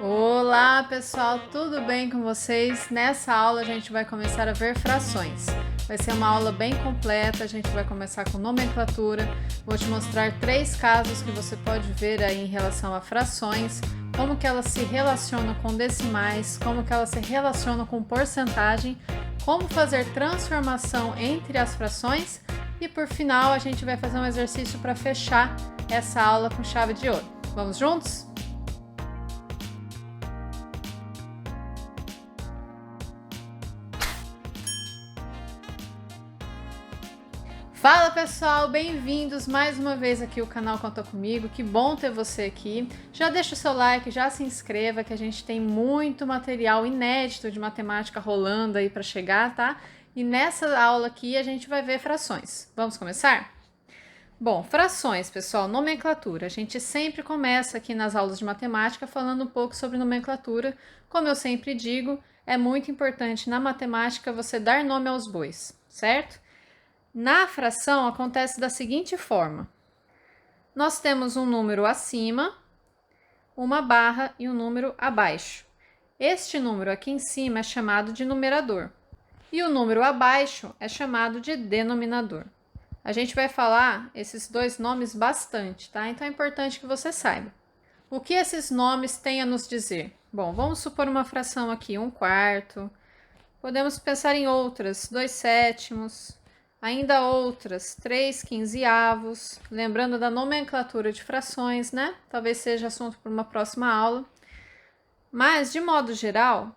Olá pessoal, tudo bem com vocês? Nessa aula a gente vai começar a ver frações. Vai ser uma aula bem completa, a gente vai começar com nomenclatura. Vou te mostrar 3 casos que você pode ver aí em relação a frações, como que elas se relacionam com decimais, como que elas se relacionam com porcentagem, como fazer transformação entre as frações e por final a gente vai fazer um exercício para fechar essa aula com chave de ouro. Vamos juntos? Fala pessoal, bem-vindos mais uma vez aqui ao canal Conta Comigo, que bom ter você aqui. Já deixa o seu like, já se inscreva que a gente tem muito material inédito de matemática rolando aí para chegar, tá? E nessa aula aqui a gente vai ver frações. Vamos começar? Bom, frações, pessoal, nomenclatura. A gente sempre começa aqui nas aulas de matemática falando um pouco sobre nomenclatura. Como eu sempre digo, é muito importante na matemática você dar nome aos bois, certo? Na fração acontece da seguinte forma: nós temos um número acima, uma barra e um número abaixo. Este número aqui em cima é chamado de numerador e o número abaixo é chamado de denominador. A gente vai falar esses dois nomes bastante, tá? Então é importante que você saiba. O que esses nomes têm a nos dizer? Bom, vamos supor uma fração aqui, 1/4. Podemos pensar em outras, 2/7. Ainda outras, 3/15. Lembrando da nomenclatura de frações, né? Talvez seja assunto para uma próxima aula. Mas, de modo geral,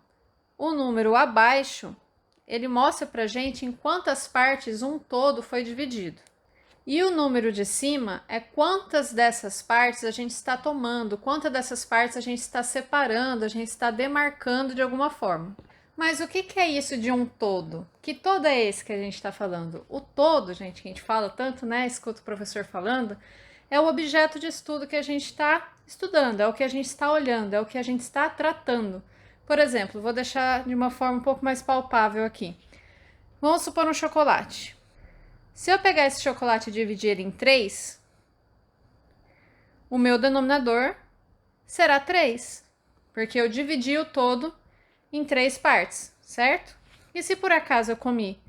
o número abaixo, ele mostra pra gente em quantas partes um todo foi dividido. E o número de cima é quantas dessas partes a gente está tomando, quantas dessas partes a gente está separando, a gente está demarcando de alguma forma. Mas o que é isso de um todo? Que todo é esse que a gente está falando? O todo, gente, que a gente fala tanto, né? Escuta o professor falando, é o objeto de estudo que a gente está estudando, é o que a gente está olhando, é o que a gente está tratando. Por exemplo, vou deixar de uma forma um pouco mais palpável aqui. Vamos supor um chocolate. Se eu pegar esse chocolate e dividir ele em 3, o meu denominador será 3, porque eu dividi o todo em 3 partes, certo? E se por acaso eu comi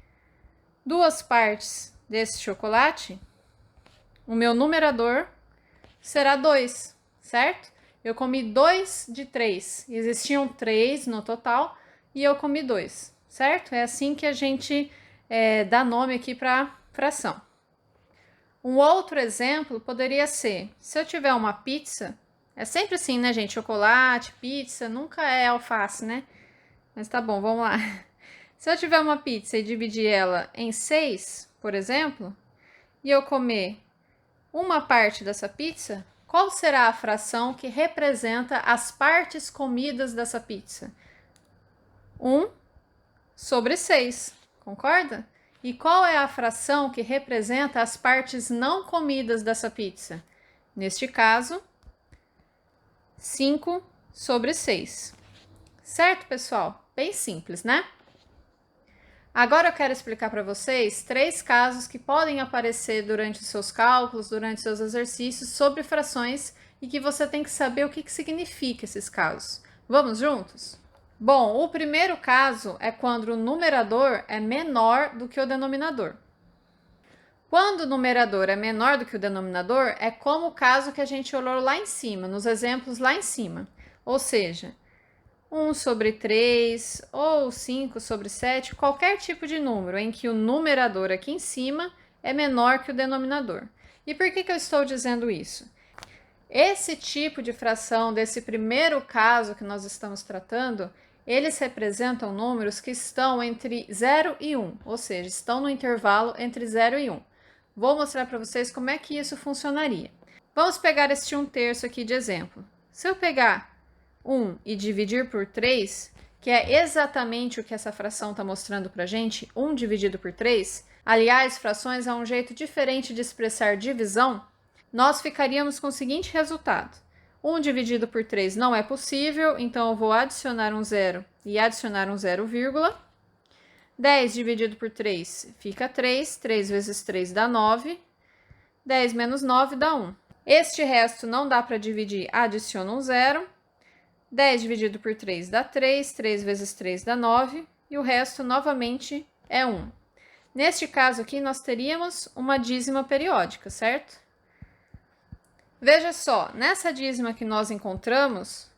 2 partes desse chocolate, o meu numerador será 2, certo? Eu comi 2 de 3, existiam 3 no total e eu comi 2, certo? É assim que a gente dá nome aqui para fração. Um outro exemplo poderia ser, se eu tiver uma pizza, é sempre assim, né, gente? Chocolate, pizza, nunca é alface, né? Mas tá bom, vamos lá. Se eu tiver uma pizza e dividir ela em 6, por exemplo, e eu comer uma parte dessa pizza, qual será a fração que representa as partes comidas dessa pizza? 1/6, concorda? E qual é a fração que representa as partes não comidas dessa pizza? Neste caso, 5/6. Certo, pessoal? Bem simples, né? Agora eu quero explicar para vocês 3 casos que podem aparecer durante os seus cálculos, durante os seus exercícios sobre frações e que você tem que saber o que significa esses casos. Vamos juntos? Bom, o primeiro caso é quando o numerador é menor do que o denominador. Quando o numerador é menor do que o denominador, é como o caso que a gente olhou lá em cima, nos exemplos lá em cima. Ou seja, 1/3 ou 5/7, qualquer tipo de número em que o numerador aqui em cima é menor que o denominador. E por que eu estou dizendo isso? Esse tipo de fração, desse primeiro caso que nós estamos tratando, eles representam números que estão entre 0 e 1, ou seja, estão no intervalo entre 0 e 1. Vou mostrar para vocês como é que isso funcionaria. Vamos pegar este 1/3 aqui de exemplo. Se eu pegar 1 e dividir por 3, que é exatamente o que essa fração está mostrando para a gente, 1 dividido por 3, aliás, frações é um jeito diferente de expressar divisão, nós ficaríamos com o seguinte resultado. 1 dividido por 3 não é possível, então eu vou adicionar um 0 e adicionar um 0, 10 dividido por 3 fica 3, 3 vezes 3 dá 9, 10 menos 9 dá 1. Este resto não dá para dividir, adiciono um 0, 10 dividido por 3 dá 3, 3 vezes 3 dá 9, e o resto novamente é 1. Neste caso aqui, nós teríamos uma dízima periódica, certo? Veja só, nessa dízima que nós encontramos,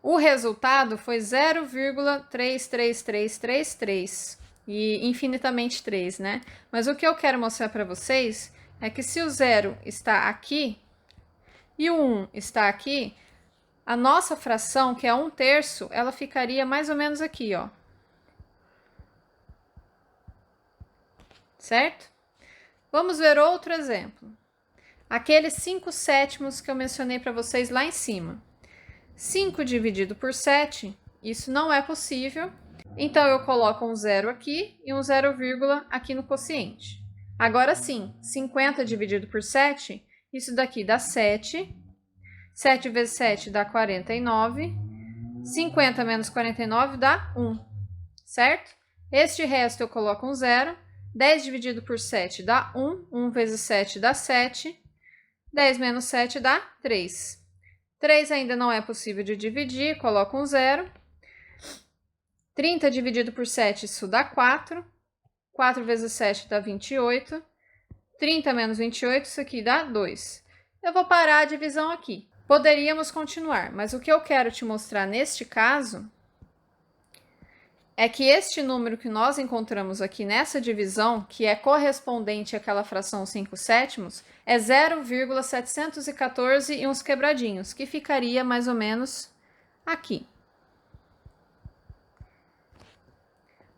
o resultado foi 0,33333 e infinitamente 3, né? Mas o que eu quero mostrar para vocês é que se o 0 está aqui e o 1 está aqui, a nossa fração, que é 1/3, ela ficaria mais ou menos aqui, ó. Certo? Vamos ver outro exemplo. Aqueles 5/7 que eu mencionei para vocês lá em cima. 5 dividido por 7, isso não é possível. Então, eu coloco um 0 aqui e um 0, aqui no quociente. Agora sim, 50 dividido por 7, isso daqui dá 7. 7 vezes 7 dá 49. 50 menos 49 dá 1, certo? Este resto eu coloco um 0. 10 dividido por 7 dá 1. 1 vezes 7 dá 7. 10 menos 7 dá 3. 3 ainda não é possível de dividir, coloco um 0. 30 dividido por 7, isso dá 4. 4 vezes 7 dá 28. 30 menos 28, isso aqui dá 2. Eu vou parar a divisão aqui. Poderíamos continuar, mas o que eu quero te mostrar neste caso é que este número que nós encontramos aqui nessa divisão, que é correspondente àquela fração 5/7, é 0,714 e uns quebradinhos, que ficaria mais ou menos aqui.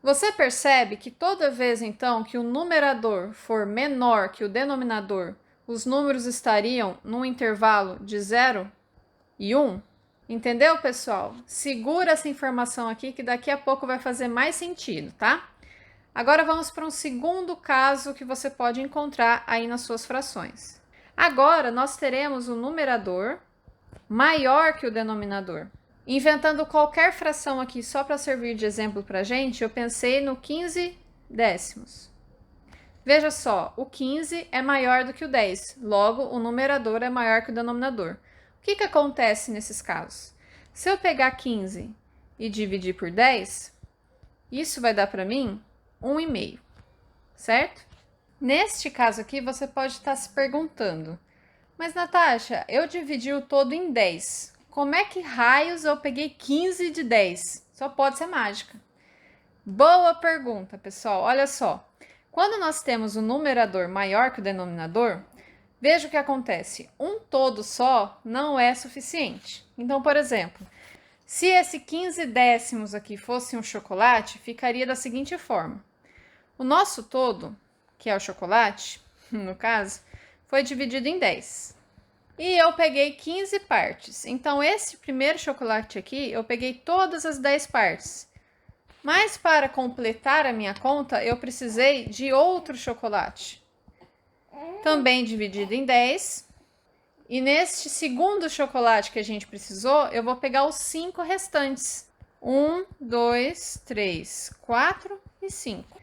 Você percebe que toda vez, então, que o numerador for menor que o denominador, os números estariam num intervalo de 0 e 1? Entendeu, pessoal? Segura essa informação aqui que daqui a pouco vai fazer mais sentido, tá? Agora vamos para um segundo caso que você pode encontrar aí nas suas frações. Agora nós teremos o numerador maior que o denominador. Inventando qualquer fração aqui só para servir de exemplo para a gente, eu pensei no 15 décimos. Veja só, o 15 é maior do que o 10, logo o numerador é maior que o denominador. O que acontece nesses casos? Se eu pegar 15 e dividir por 10, isso vai dar para mim 1,5, certo? Neste caso aqui, você pode estar se perguntando, mas Natasha, eu dividi o todo em 10. Como é que raios eu peguei 15 de 10? Só pode ser mágica. Boa pergunta, pessoal. Olha só. Quando nós temos um numerador maior que o denominador, veja o que acontece. Um todo só não é suficiente. Então, por exemplo, se esse 15 décimos aqui fosse um chocolate, ficaria da seguinte forma. O nosso todo, que é o chocolate, no caso, foi dividido em 10. E eu peguei 15 partes. Então, esse primeiro chocolate aqui, eu peguei todas as 10 partes. Mas para completar a minha conta, eu precisei de outro chocolate. Também dividido em 10. E neste segundo chocolate que a gente precisou, eu vou pegar os 5 restantes. 1, 2, 3, 4 e 5.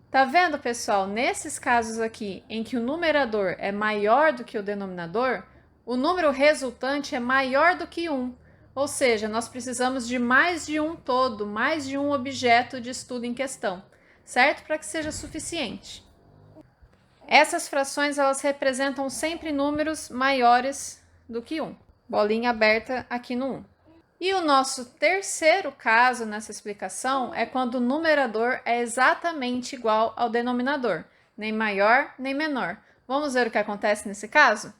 Tá vendo, pessoal? Nesses casos aqui, em que o numerador é maior do que o denominador, o número resultante é maior do que 1. Ou seja, nós precisamos de mais de um todo, mais de um objeto de estudo em questão, certo? Para que seja suficiente. Essas frações, elas representam sempre números maiores do que 1. Bolinha aberta aqui no 1. E o nosso terceiro caso nessa explicação é quando o numerador é exatamente igual ao denominador, nem maior nem menor. Vamos ver o que acontece nesse caso?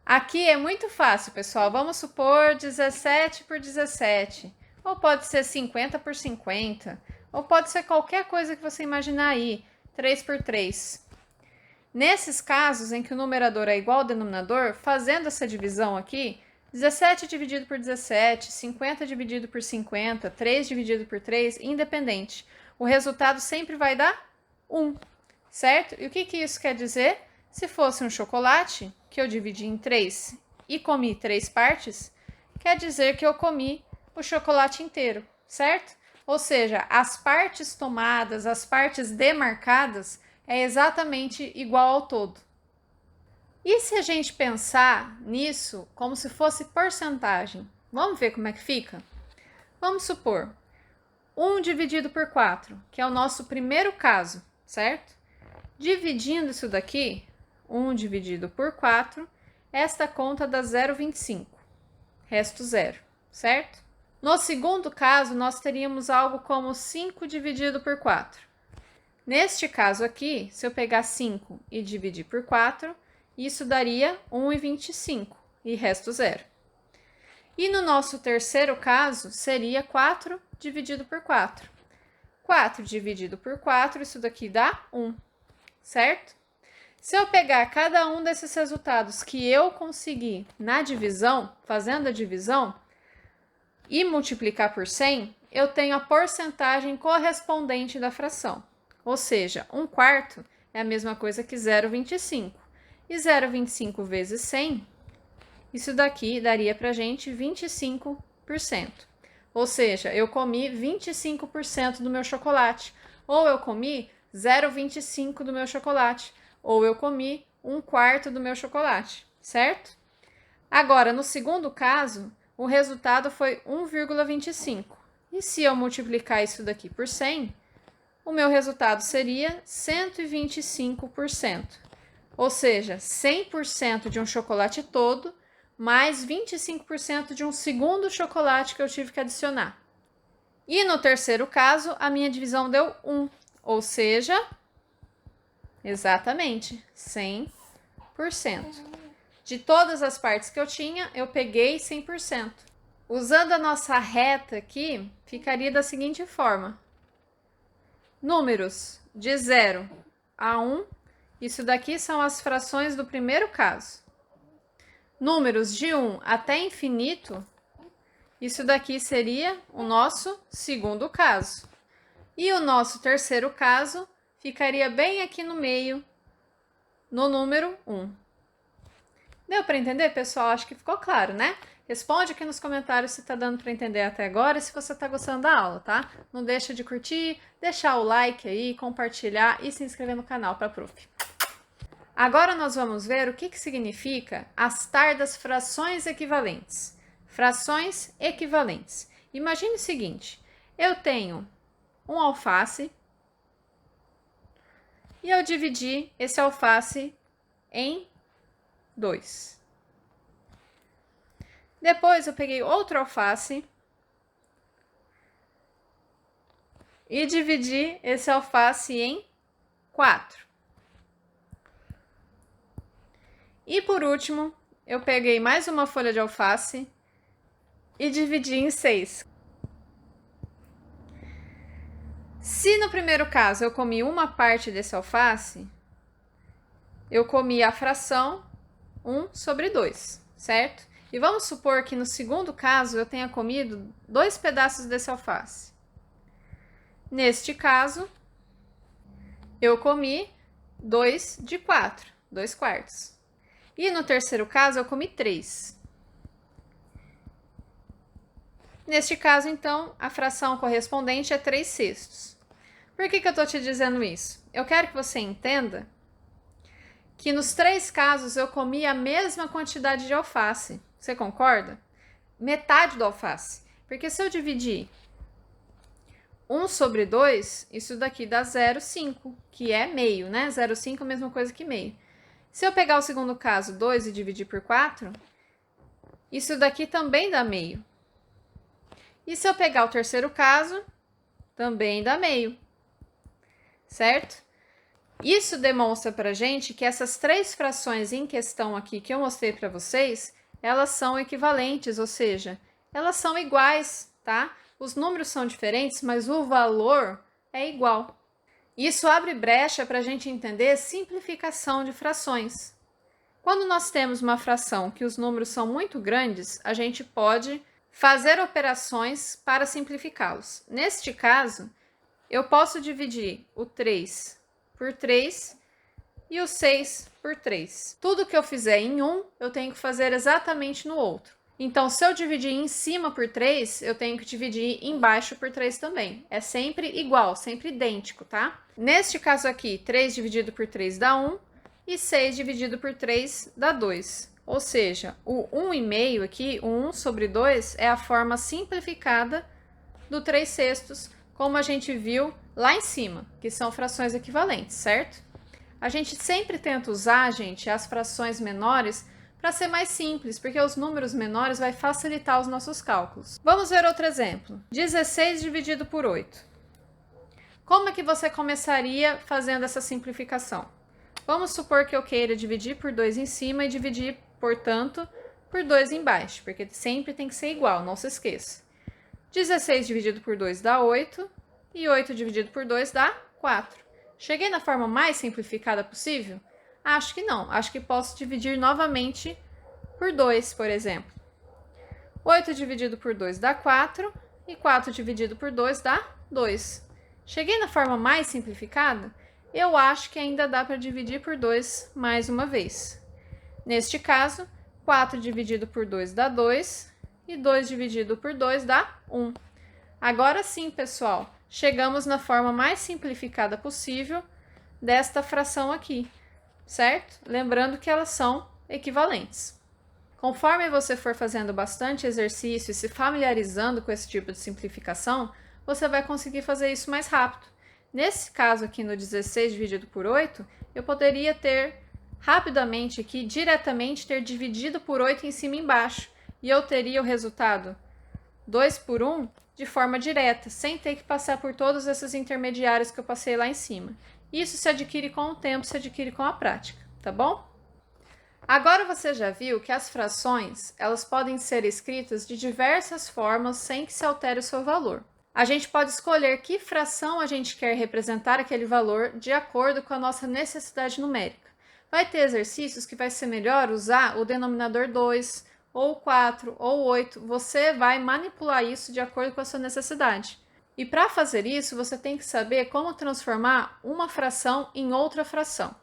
Aqui é muito fácil, pessoal. Vamos supor 17 por 17. Ou pode ser 50 por 50. Ou pode ser qualquer coisa que você imaginar aí. 3 por 3. Nesses casos em que o numerador é igual ao denominador, fazendo essa divisão aqui, 17 dividido por 17, 50 dividido por 50, 3 dividido por 3, independente. O resultado sempre vai dar 1, certo? E o que isso quer dizer? Se fosse um chocolate, que eu dividi em 3 e comi 3 partes, quer dizer que eu comi o chocolate inteiro, certo? Ou seja, as partes tomadas, as partes demarcadas, é exatamente igual ao todo. E se a gente pensar nisso como se fosse porcentagem? Vamos ver como é que fica? Vamos supor 1 dividido por 4, que é o nosso primeiro caso, certo? Dividindo isso daqui, 1 dividido por 4, esta conta dá 0,25, resto 0, certo? No segundo caso, nós teríamos algo como 5 dividido por 4. Neste caso aqui, se eu pegar 5 e dividir por 4, isso daria 1,25 e resto 0. E no nosso terceiro caso, seria 4 dividido por 4. 4 dividido por 4, isso daqui dá 1, certo? Se eu pegar cada um desses resultados que eu consegui na divisão, fazendo a divisão, e multiplicar por 100, eu tenho a porcentagem correspondente da fração. Ou seja, 1/4 é a mesma coisa que 0,25. E 0,25 vezes 100, isso daqui daria para a gente 25%. Ou seja, eu comi 25% do meu chocolate. Ou eu comi 0,25 do meu chocolate. Ou eu comi 1/4 do meu chocolate, certo? Agora, no segundo caso, o resultado foi 1,25. E se eu multiplicar isso daqui por 100, o meu resultado seria 125%. Ou seja, 100% de um chocolate todo, mais 25% de um segundo chocolate que eu tive que adicionar. E no terceiro caso, a minha divisão deu 1, ou seja, exatamente 100%. De todas as partes que eu tinha, eu peguei 100%. Usando a nossa reta aqui, ficaria da seguinte forma. Números de 0 a 1, isso daqui são as frações do primeiro caso. Números de 1 até infinito, isso daqui seria o nosso segundo caso. E o nosso terceiro caso ficaria bem aqui no meio, no número 1. Deu para entender, pessoal? Acho que ficou claro, né? Responde aqui nos comentários se tá dando para entender até agora e se você tá gostando da aula, tá? Não deixa de curtir, deixar o like aí, compartilhar e se inscrever no canal para Prof. Agora nós vamos ver o que significa as tardas frações equivalentes. Frações equivalentes. Imagine o seguinte, eu tenho um alface e eu dividi esse alface em 2. Depois eu peguei outro alface e dividi esse alface em 4. E por último, eu peguei mais uma folha de alface e dividi em 6. Se no primeiro caso eu comi uma parte desse alface, eu comi a fração 1/2, certo? E vamos supor que no segundo caso eu tenha comido 2 pedaços desse alface. Neste caso, eu comi 2 de 4, 2/4. E no terceiro caso, eu comi 3. Neste caso, então, a fração correspondente é 3/6. Por que eu estou te dizendo isso? Eu quero que você entenda que nos 3 casos eu comi a mesma quantidade de alface. Você concorda? Metade do alface. Porque se eu dividir 1/2, isso daqui dá 0,5, que é meio, né? 0,5 é a mesma coisa que meio. Se eu pegar o segundo caso, 2, e dividir por 4, isso daqui também dá meio. E se eu pegar o terceiro caso, também dá meio, certo? Isso demonstra pra gente que essas 3 frações em questão aqui que eu mostrei para vocês, elas são equivalentes, ou seja, elas são iguais, tá? Os números são diferentes, mas o valor é igual. Isso abre brecha para a gente entender simplificação de frações. Quando nós temos uma fração que os números são muito grandes, a gente pode fazer operações para simplificá-los. Neste caso, eu posso dividir o 3 por 3 e o 6 por 3. Tudo que eu fizer em um, eu tenho que fazer exatamente no outro. Então, se eu dividir em cima por 3, eu tenho que dividir embaixo por 3 também. É sempre igual, sempre idêntico, tá? Neste caso aqui, 3 dividido por 3 dá 1. e 6 dividido por 3 dá 2. Ou seja, o 1,5 aqui, o 1 sobre 2, é a forma simplificada do 3/6, como a gente viu lá em cima, que são frações equivalentes, certo? A gente sempre tenta usar, gente, as frações menores para ser mais simples, porque os números menores vai facilitar os nossos cálculos. Vamos ver outro exemplo. 16 dividido por 8. Como é que você começaria fazendo essa simplificação? Vamos supor que eu queira dividir por 2 em cima e dividir, portanto, por 2 embaixo, porque sempre tem que ser igual, não se esqueça. 16 dividido por 2 dá 8, e 8 dividido por 2 dá 4. Cheguei na forma mais simplificada possível? Acho que não. Acho que posso dividir novamente por 2, por exemplo. 8 dividido por 2 dá 4, e 4 dividido por 2 dá 2. Cheguei na forma mais simplificada? Eu acho que ainda dá para dividir por 2 mais uma vez. Neste caso, 4 dividido por 2 dá 2, e 2 dividido por 2 dá 1. Agora sim, pessoal, chegamos na forma mais simplificada possível desta fração aqui, certo? Lembrando que elas são equivalentes. Conforme você for fazendo bastante exercício e se familiarizando com esse tipo de simplificação, você vai conseguir fazer isso mais rápido. Nesse caso aqui no 16 dividido por 8, eu poderia ter rapidamente aqui, diretamente, ter dividido por 8 em cima e embaixo, e eu teria o resultado 2 por 1 de forma direta, sem ter que passar por todos esses intermediários que eu passei lá em cima. Isso se adquire com o tempo, se adquire com a prática, tá bom? Agora você já viu que as frações, elas podem ser escritas de diversas formas sem que se altere o seu valor. A gente pode escolher que fração a gente quer representar aquele valor de acordo com a nossa necessidade numérica. Vai ter exercícios que vai ser melhor usar o denominador 2, ou 4, ou 8. Você vai manipular isso de acordo com a sua necessidade. E para fazer isso, você tem que saber como transformar uma fração em outra fração.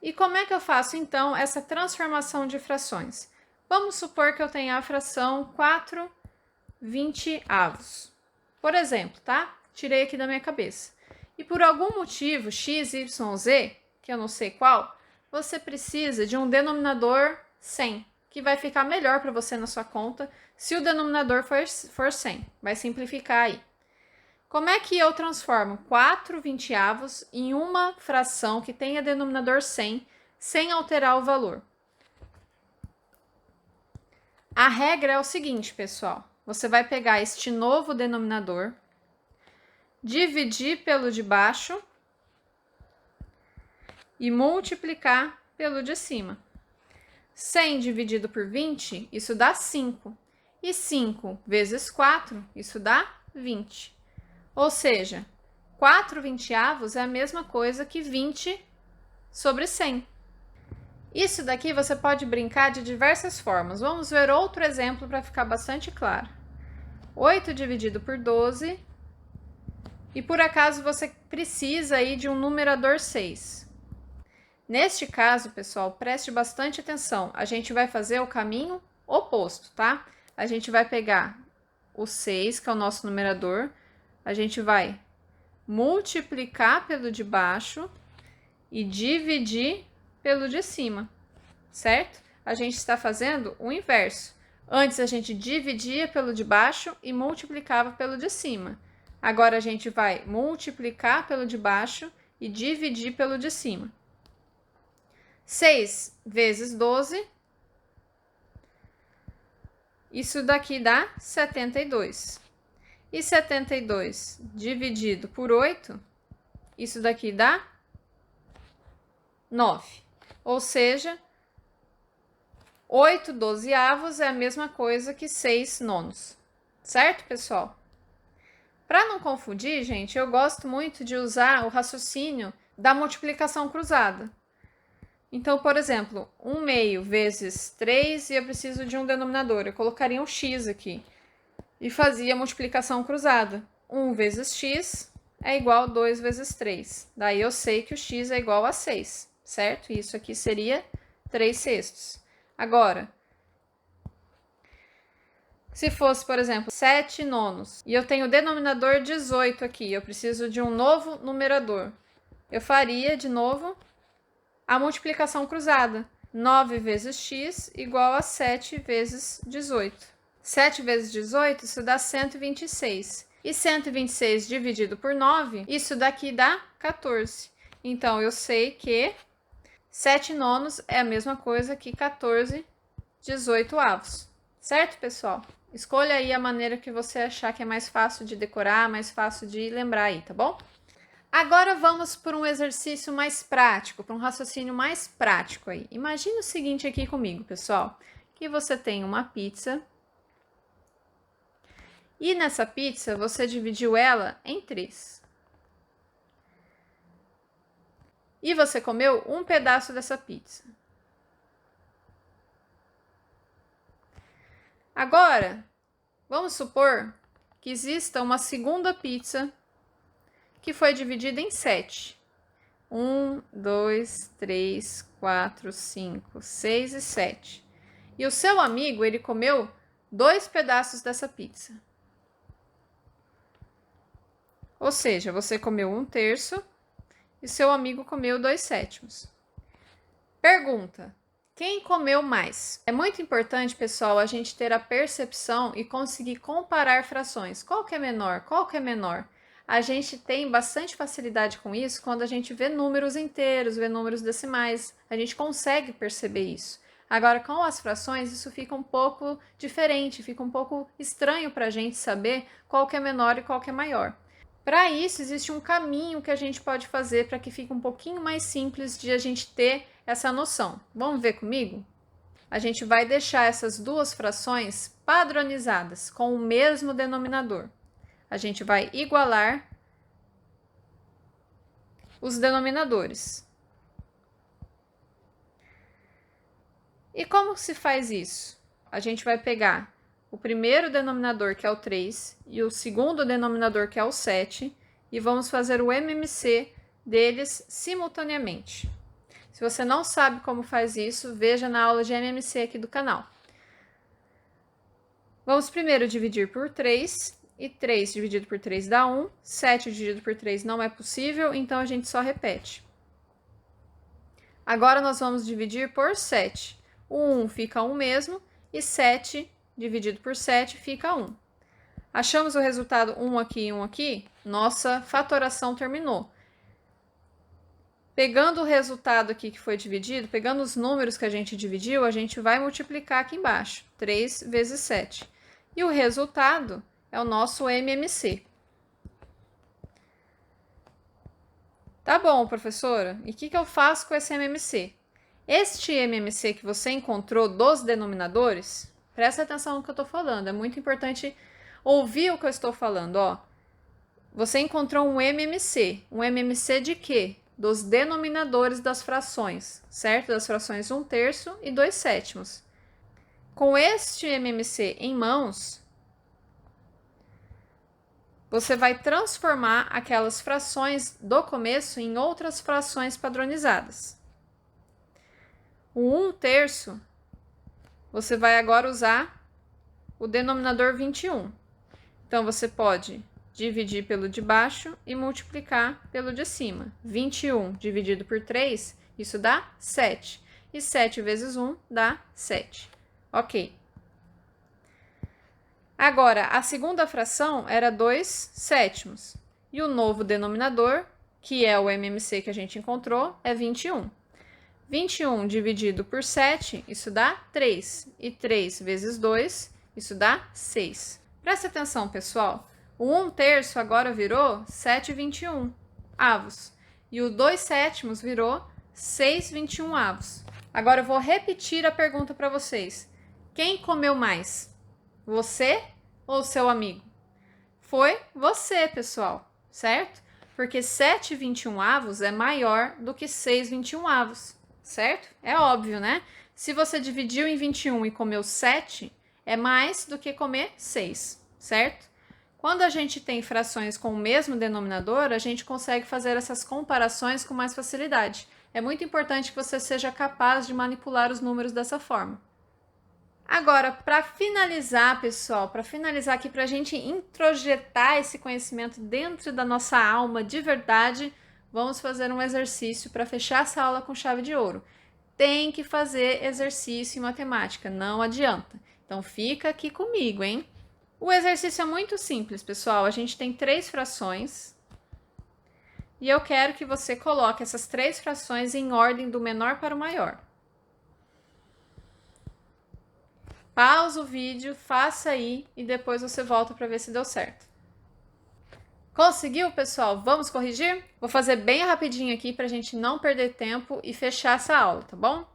E como é que eu faço, então, essa transformação de frações? Vamos supor que eu tenha a fração 4/20. Por exemplo, tá? Tirei aqui da minha cabeça. E por algum motivo, x, y, z, que eu não sei qual, você precisa de um denominador 100, que vai ficar melhor para você na sua conta se o denominador for 100. Vai simplificar aí. Como é que eu transformo 4/20 em uma fração que tenha denominador 100, sem alterar o valor? A regra é o seguinte, pessoal. Você vai pegar este novo denominador, dividir pelo de baixo e multiplicar pelo de cima. 100 dividido por 20, isso dá 5. E 5 vezes 4, isso dá 20. Ou seja, 4/20 é a mesma coisa que 20 sobre 100. Isso daqui você pode brincar de diversas formas. Vamos ver outro exemplo para ficar bastante claro. 8 dividido por 12. E por acaso você precisa aí de um numerador 6. Neste caso, pessoal, preste bastante atenção. A gente vai fazer o caminho oposto, tá? A gente vai pegar o 6, que é o nosso numerador. A gente vai multiplicar pelo de baixo e dividir pelo de cima, certo? A gente está fazendo o inverso. Antes a gente dividia pelo de baixo e multiplicava pelo de cima. Agora a gente vai multiplicar pelo de baixo e dividir pelo de cima. 6 vezes 12, isso daqui dá 72. E 72 dividido por 8, isso daqui dá 9. Ou seja, 8/12 é a mesma coisa que 6/9. Certo, pessoal? Para não confundir, gente, eu gosto muito de usar o raciocínio da multiplicação cruzada. Então, por exemplo, 1/2 vezes 3 e eu preciso de um denominador. Eu colocaria um x aqui e fazia a multiplicação cruzada. 1 vezes x é igual a 2 vezes 3. Daí eu sei que o x é igual a 6, certo? Isso aqui seria 3/6. Agora, se fosse, por exemplo, 7/9 e eu tenho o denominador 18 aqui, eu preciso de um novo numerador. Eu faria, de novo, a multiplicação cruzada. 9 vezes x igual a 7 vezes 18. 7 vezes 18, isso dá 126. E 126 dividido por 9, isso daqui dá 14. Então, eu sei que 7 nonos é a mesma coisa que 14 18avos. Certo, pessoal? Escolha aí a maneira que você achar que é mais fácil de decorar, mais fácil de lembrar aí, tá bom? Agora vamos para um exercício mais prático, para um raciocínio mais prático aí. Imagine o seguinte aqui comigo, pessoal, que você tem uma pizza e nessa pizza você dividiu ela em 3. E você comeu um pedaço dessa pizza. Agora, vamos supor que exista uma segunda pizza que foi dividida em 7. 1, 2, 3, 4, 5, 6 e 7. E o seu amigo, ele comeu 2 pedaços dessa pizza. Ou seja, você comeu 1/3 e seu amigo comeu 2/7. Pergunta: quem comeu mais? É muito importante, pessoal, a gente ter a percepção e conseguir comparar frações. Qual que é menor? Qual que é menor? A gente tem bastante facilidade com isso quando a gente vê números inteiros, vê números decimais. A gente consegue perceber isso. Agora, com as frações, isso fica um pouco diferente, fica um pouco estranho para a gente saber qual que é menor e qual que é maior. Para isso, existe um caminho que a gente pode fazer para que fique um pouquinho mais simples de a gente ter essa noção. Vamos ver comigo? A gente vai deixar essas duas frações padronizadas com o mesmo denominador. A gente vai igualar os denominadores. E como se faz isso? A gente vai pegar o primeiro denominador, que é o 3, e o segundo denominador, que é o 7, e vamos fazer o MMC deles simultaneamente. Se você não sabe como faz isso, veja na aula de MMC aqui do canal. Vamos primeiro dividir por 3, e 3 dividido por 3 dá 1, 7 dividido por 3 não é possível, então a gente só repete. Agora nós vamos dividir por 7. O 1 fica 1 mesmo, e 7 dividido por 7 fica 1. Achamos o resultado 1 aqui e 1 aqui? Nossa fatoração terminou. Pegando o resultado aqui que foi dividido, pegando os números que a gente dividiu, a gente vai multiplicar aqui embaixo. 3 vezes 7. E o resultado é o nosso MMC. Tá bom, professora. E o que eu faço com esse MMC? Este MMC que você encontrou dos denominadores, presta atenção no que eu estou falando. É muito importante ouvir o que eu estou falando. Ó. Você encontrou um MMC. Um MMC de quê? Dos denominadores das frações, certo? Das frações 1/3 e 2/7. Com este MMC em mãos, você vai transformar aquelas frações do começo em outras frações padronizadas. O 1/3, você vai agora usar o denominador 21. Então, você pode dividir pelo de baixo e multiplicar pelo de cima. 21 dividido por 3, isso dá 7. E 7 vezes 1 dá 7. Ok. Agora, a segunda fração era 2/7. E o novo denominador, que é o MMC que a gente encontrou, é 21. 21 dividido por 7, isso dá 3. E 3 vezes 2, isso dá 6. Presta atenção, pessoal. O 1/3 agora virou 7/21avos. E o 2/7 virou 6/21avos. Agora eu vou repetir a pergunta para vocês. Quem comeu mais? Você ou seu amigo? Foi você, pessoal, certo? Porque 7/21avos é maior do que 6/21avos, certo? É óbvio, né? Se você dividiu em 21 e comeu 7, é mais do que comer 6, certo? Quando a gente tem frações com o mesmo denominador, a gente consegue fazer essas comparações com mais facilidade. É muito importante que você seja capaz de manipular os números dessa forma. Agora, para finalizar, pessoal, para finalizar aqui, para a gente introjetar esse conhecimento dentro da nossa alma de verdade, vamos fazer um exercício para fechar essa aula com chave de ouro. Tem que fazer exercício em matemática, não adianta. Então fica aqui comigo, hein? O exercício é muito simples, pessoal. A gente tem 3 frações e eu quero que você coloque essas 3 frações em ordem do menor para o maior. Pausa o vídeo, faça aí e depois você volta para ver se deu certo. Conseguiu, pessoal? Vamos corrigir? Vou fazer bem rapidinho aqui para a gente não perder tempo e fechar essa aula, tá bom?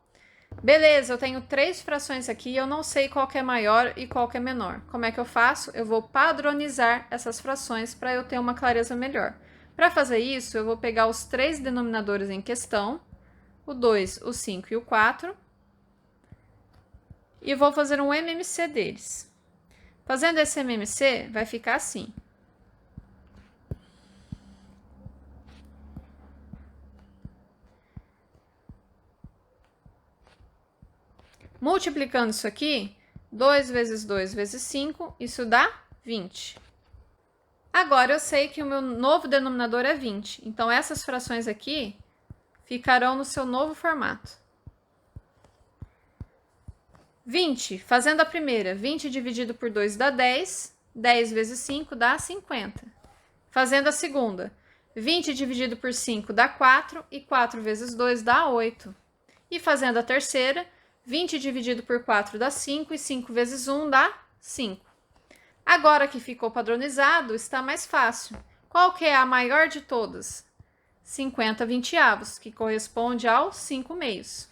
Beleza, eu tenho 3 frações aqui e eu não sei qual que é maior e qual que é menor. Como é que eu faço? Eu vou padronizar essas frações para eu ter uma clareza melhor. Para fazer isso, eu vou pegar os 3 denominadores em questão, o 2, o 5 e o 4, e vou fazer um MMC deles. Fazendo esse MMC, vai ficar assim. Multiplicando isso aqui, 2 vezes 2 vezes 5, isso dá 20. Agora eu sei que o meu novo denominador é 20, então essas frações aqui ficarão no seu novo formato. 20, fazendo a primeira, 20 dividido por 2 dá 10, 10 vezes 5 dá 50. Fazendo a segunda, 20 dividido por 5 dá 4 e 4 vezes 2 dá 8. E fazendo a terceira, 20 dividido por 4 dá 5 e 5 vezes 1 dá 5. Agora que ficou padronizado, está mais fácil. Qual que é a maior de todas? 50 vinteavos, que corresponde ao 5 meios.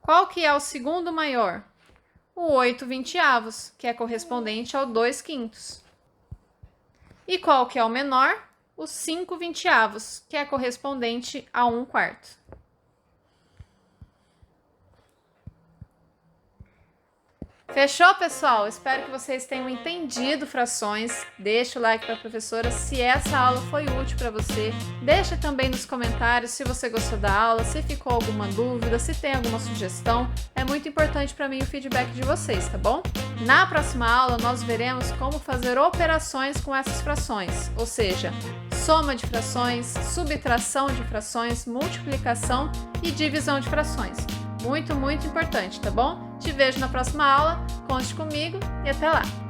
Qual que é o segundo maior? O 8 vinteavos, que é correspondente ao 2 quintos. E qual que é o menor? O 5 vinteavos, que é correspondente a 1 quarto. Fechou, pessoal? Espero que vocês tenham entendido frações. Deixa o like para a professora se essa aula foi útil para você. Deixa também nos comentários se você gostou da aula, se ficou alguma dúvida, se tem alguma sugestão. É muito importante para mim o feedback de vocês, tá bom? Na próxima aula, nós veremos como fazer operações com essas frações, ou seja, soma de frações, subtração de frações, multiplicação e divisão de frações. Muito, muito importante, tá bom? Te vejo na próxima aula, conte comigo e até lá!